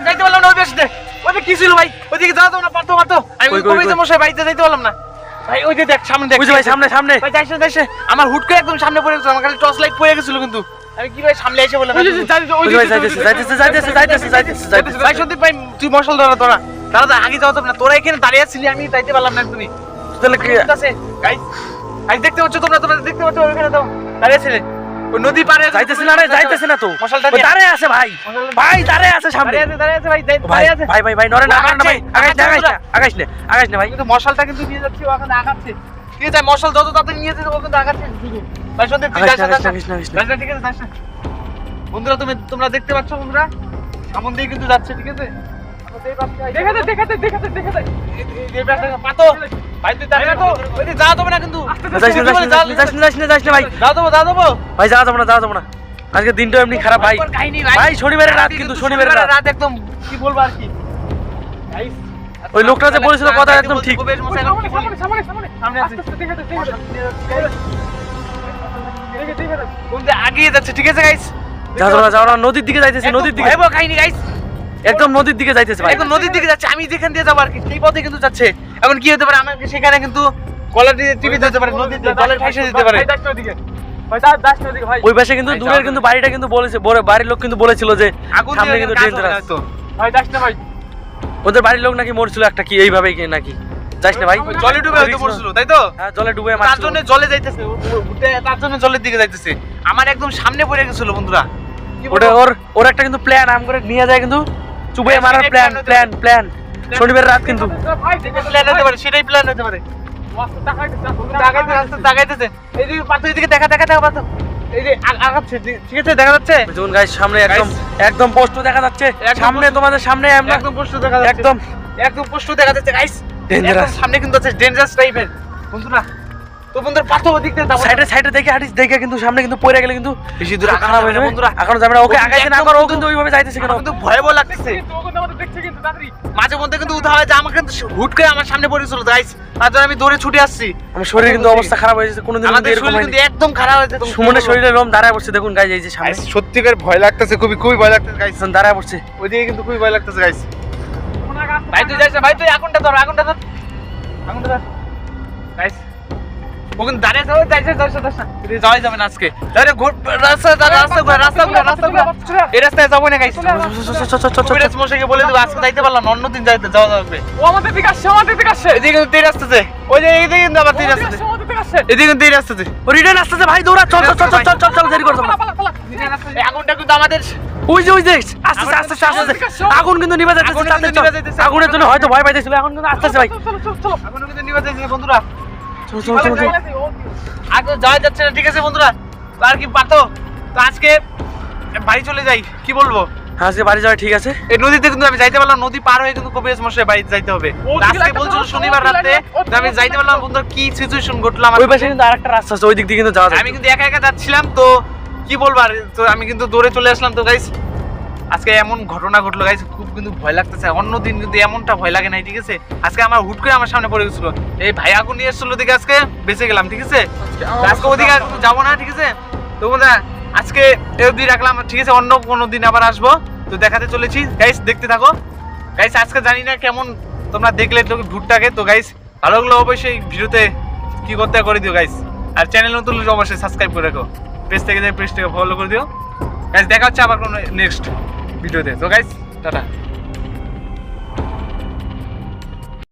যাইতে পারলাম না ওই পাশে। ওই কি ছিল ভাই? ওইদিকে যাও তো না, পারতো পারতো। আমি কবিরাজ মশাই বাড়িতে যাইতে পারলাম না ভাই। ওই যে দেখ সামনে দেখ। বুঝি ভাই, সামনে সামনে ভাই যাইছে যাইছে। আমার হুট করে একদম সামনে পড়ে গেছে, আমার কাছে টর্চ লাইট পড়ে গেছিল কিন্তু আমি কি ভাই সামনে এসে বললাম বুঝি ভাই, যাইতেছে। ভাই সন্দীপ ভাই তুই মশাল ধরা তোরা দাদা আগে যাও তো না, তোরা এখানে দাঁড়িয়ে ছিলি, আমি যাইতে পারলাম না। তুমি তাহলে কি আছে গাইস? গাইস দেখতে পাচ্ছ তোমরা? তোমরা দেখতে পাচ্ছ ওখানে তো দাঁড়িয়ে ছিলে ওই নদী পারে। যাইতেছে না রে, যাইতেছে না তো। মশালটা ওই দাঁড়ায় আছে ভাই, ভাই দাঁড়ায় আছে সামনে। দাঁড়িয়ে আছে ভাই, ভাই দাঁড়িয়ে আছে ভাই ভাই ভাই নরে না, নরে না ভাই। আগাইস না ভাই। কিন্তু মশালটা কিন্তু নিয়ে যাচ্ছি, ওখানে আগাচ্ছে। ঠিক আছে মশাল যত তাড়াতাড়ি নিয়ে যেতে ও কিন্তু আগাচ্ছে শুধু। ভাই সন্দীপ তুই যাস না, যাস না, ঠিক আছে যাস না। বন্ধুরা তোমরা দেখতে পাচ্ছ বন্ধুরা, সামন দিয়ে কিন্তু যাচ্ছে। ঠিক আছে দেখাতে পাতো ভাই, তুই দাঁড়িয়ে রাখো। ওই যে যাওয়া যাবে না কিন্তু, যাইস না ভাই। যাওয়া দেবো ভাই যাওয়া যাবো না। আজকে দিনটা এমনি খারাপ ভাই। ভাই শনিবারের রাত কিন্তু, শনিবারের রাত একদম কি বলবো আর কি। ওই লোকটা যে বলেছিল কথা একদম ঠিক। আগিয়ে যাচ্ছে। ঠিক আছে গাইস, যাও না, নদীর দিকে যাইতেছে, নদীর দিকে। কাহিনী গাইস, একদম নদীর দিকে যাইতেছে ভাই। একদম নদীর দিকে যাচ্ছে। আমি যেখান দিয়ে যাবো আর কি সেই পথে কিন্তু যাচ্ছে। এখন কি হতে পারে, আমাকে সেখানে কিন্তু গলা দিয়ে টিপে দিতে পারে, নদীতে জলের ফাঁসে দিতে পারে। ওই পাশে কিন্তু দূরের কিন্তু বাড়িটা কিন্তু বলেছে, বাড়ির লোক কিন্তু বলেছিল যে সামনে কিন্তু ডেঞ্জারাস। ভাই যাস না ভাই, ওদের বাড়ির লোক নাকি মরছিল একটা কি এইভাবেই কি নাকি, যাস না ভাই। জলে ডুবে হয়তো মরছিল, তাই তো? হ্যাঁ জলে ডুবে তার মারছিল। জন্য জলে যাইতেছে, তার জন্য জলের দিকে যাইতেছে। আমার একদম সামনে পড়ে গেছিল বন্ধুরা। ওটা ওর একটা কিন্তু প্ল্যান আম করে নিয়ে যায় কিন্তু চুবে মারার প্ল্যান। শনিবার রাত কিন্তু প্ল্যান হতে পারে, সেটাই প্ল্যান হতে পারে। তাকাইতেছে এই যে পাথর দিকে, দেখা পাথর এই যে আগাচ্ছে। ঠিক আছে দেখা যাচ্ছে দেখুন গাইস, সামনে একদম পোস্ট দেখা যাচ্ছে। সামনে তোমাদের সামনে একদম স্পষ্ট দেখা যাচ্ছে, একদম স্পষ্ট দেখা যাচ্ছে গাইস। ডেঞ্জারাস সামনে কিন্তু আছে ডেঞ্জারাস টাইপের বন্ধুরা। তো বন্ধুরা পাথর ওদিক দিয়ে যাবো, সাইডে দেখে হাঁটিস, দেখে কিন্তু সামনে কিন্তু পড়ে গেলে কিন্তু বেশি দূর খারাপ হয়ে যাবে বন্ধুরা। এখন যাবে না, ওকে আগাইতে না করো, ও কিন্তু ওইভাবে যাইতেছে কেন, কিন্তু ভয়াবহ লাগতেছে। মাঝে মধ্যে কিন্তু উঠা হয় যে আমাকে হুট করে আমার সামনে পড়েছিল গাইস, তার জন্য আমি দৌড়ে ছুটে আসছি। আমার শরীর কিন্তু অবস্থা খারাপ হয়ে যাচ্ছে, কোনোদিন আমাদের এরকম শরীর হয়নি। কিন্তু একদম খারাপ হয়েছে। সুমনের শরীরে লোম দাঁড়ায় পড়ছে, দেখুন গাইস এই যে সামনে সত্যিকার ভয় লাগতেছে, খুবই ভয় লাগতেছে গাইস। দাঁড়ায় পড়ছে ওইদিকে কিন্তু খুবই ভয় লাগতেছে গাইস। ভাই তুই যাস না ভাই, তুই আগুনটা ধর গাইস। ও কিন্তু দাঁড়িয়ে যাবে, যাস না, যাওয়াই যাবে না আজকে। এই রাস্তায় যাবো না গাইস। কবিরাজ মশাইকে বলে দেবো আজকে যাইতে পারলাম না, অন্যদিন যাওয়া যাবে। ও আমাদের দিকে আসছে এদিকে কিন্তু এই রাস্তাতে, ওই যে এইদিকে কিন্তু আবার এই রাস্তাতে, এদিকে কিন্তু এই রাস্তাতে ও রিটার্ন আসতেছে ভাই, দৌড়া, চল দেরি করতে হবে না। এই আগুনটা কিন্তু আমাদের ওই যে আস্তে আগুন কিন্তু নিভে যাচ্ছে। আগুনের জন্য হয়তো ভয় পাইতেছিল, এখন কিন্তু আসতেছে ভাই। আগুন কিন্তু নিভে যাচ্ছে বন্ধুরা। চল। আগে যাওয়া যাচ্ছে না। ঠিক আছে বন্ধুরা, তো আর কি পারতো, তো আজকে বাড়ি চলে যাই, কি বলবো। আজকে বাড়ি যাওয়া ঠিক আছে। এই নদীতে কিন্তু আমি যাইতে পারলাম, নদী পার হয়ে কিন্তু কবিরাজ মশাই বাড়িতে যাইতে হবে। আজকে বলছিল শনিবার রাতে, তো আমি যাইতে পারলাম বন্ধুরা। কি সিচুয়েশন ঘটলো আমার। ওই পাশে কিন্তু আরেকটা রাস্তা আছে, ওই দিক দিয়ে কিন্তু যাওয়া যায়। আমি কিন্তু একা যাচ্ছিলাম, তো কি বলবো আর, তো আমি কিন্তু দৌড়ে চলে আসলাম। তো গাইস আজকে এমন ঘটনা ঘটলো গাইস, খুব কিন্তু ভয় লাগতেছে। অন্যদিন কিন্তু এমনটা ভয় লাগে নাই। ঠিক আছে আজকে আমার হুট করে আমার সামনে পড়ে গেছিল এই ভাই, আগুন নিয়ে এসেছিল দিকে, আজকে বেঁচে গেলাম। ঠিক আছে আজকে ওদিকে যাবো না। ঠিক আছে তো বন্ধুরা আজকে এই অবধি রাখলাম। ঠিক আছে অন্য কোনো দিন আবার আসবো, তো দেখাতে চলেছি গাইস, দেখতে থাকো গাইস। আজকে জানি না কেমন তোমরা দেখলে তো ভুটটাকে, তো গাইস ভালো লাগলো অবশ্যই ভিডিওতে কি করতে করে দিও গাইস। আর চ্যানেল নতুন হলে অবশ্যই সাবস্ক্রাইব করে রাখো, পেজটাকে ফলো করে দিও গাইস। দেখা হচ্ছে আবার কোনো নেক্সট ভিডিওতে। তো গাইস টাটা।